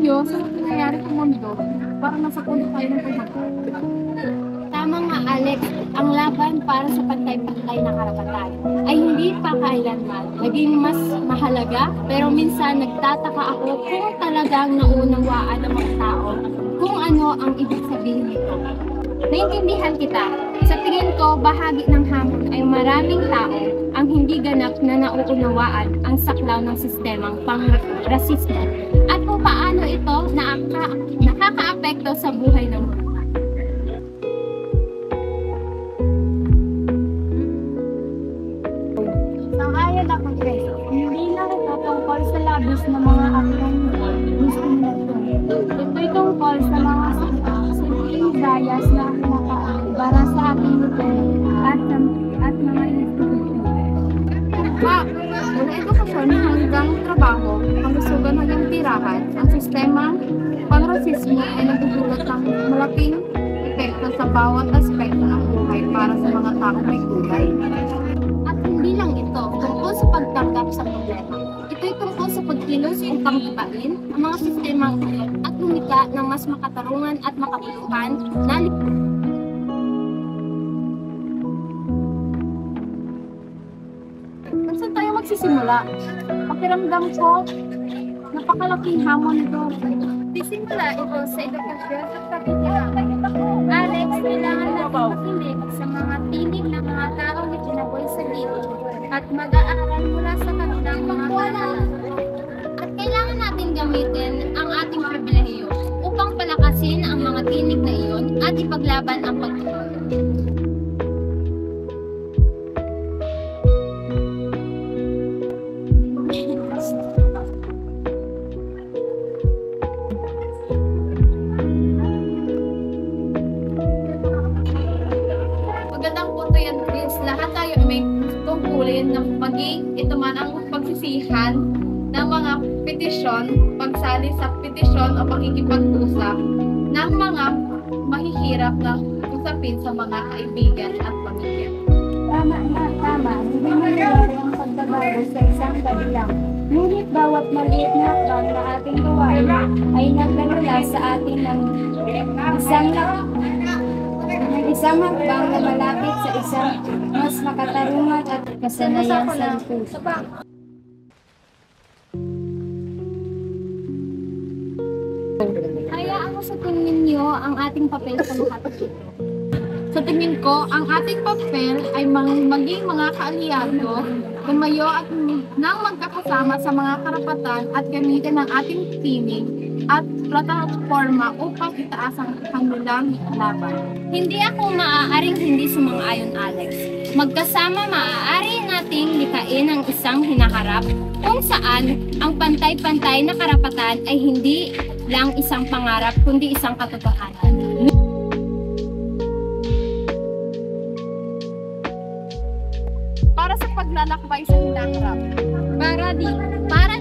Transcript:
nyo sa nangyayari sa mundo, para nasa puno tayo ng pagmamahal. Tama nga, Alex, ang laban para sa pantay-pantay na karapatan ay hindi pa kailanman naging mas mahalaga, pero minsan nagtataka ako kung talagang naunawaan ng mga tao kung ano ang ibig sabihin nito. Naintindihan kita. Sa tingin ko, bahagi ng hamon ay maraming tao ang hindi ganap na nauunawaan ang saklaw ng sistemang pang-rasismo at kung paano ito nakakaapekto sa buhay ng mga. Sang-ayon ako, Grace. Hindi lang ito tungkol sa labis ng mga aktong diskriminasyon. Ito'y tungkol sa mga simpleng bias na para sa ating lugar at mga institusyon. Mula edukasyon hanggang trabaho, kalusugan hanggang tirahan, ang sistemang panrasismo ay nagdudulot ng malaking epekto sa bawat aspekto ng buhay para sa mga taong may kulay. Hindi lang ito tungkol sa pagtanggap sa problema. Ito'y tungkol sa pagkilos upang ibain ang mga sistemang ito at lumika ng mas makatarungan at makabuluhan na Saan tayo magsisimula? Pakiramdam ko, napakalaking hamon ito. sisimula ito sa edukasyon at pakikiramay. Alex, kailangan natin makinig sa mga tinig ng mga taong itinaboy sa libro at mag-aaral mula sa kanilang mga pangalan. At kailangan natin gamitin ang ating pribilehiyo upang palakasin ang mga tinig na iyon at ipaglaban ang pagtutulog. Magandang punto yan, Chris. Lahat tayo ay may tungkulin na maging ito man ang pagsisihan ng mga petisyon, pagsali sa petisyon o pakikipag-usap ng mga mahihirap na usapin sa mga kaibigan at pamilya. Tama na, tama. Hindi nangyayari ang pagbabago sa isang kabilang. Ngunit bawat maliit na hakbang na ating gawain ay naglalala sa atin ng isang hakbang na malapit sa isang mas makatarungan at kasanayan sa puso. Hayaan mo sa tingin niyo ang ating papel sa lahat ito. Sa tingin ko, ang ating papel ay maging mga kaalyado, tumayo at nang magkakasama sa mga karapatan at gamitin ang ating tinig at plataforma upang itaas ang kanilang laban. Hindi ako maaaring hindi sumang-ayon, Alex. Magkasama maaari nating likain ang isang hinaharap kung saan ang pantay-pantay na karapatan ay hindi lang isang pangarap kundi isang katotohanan. Para sa paglalakbay sa hinaharap. Para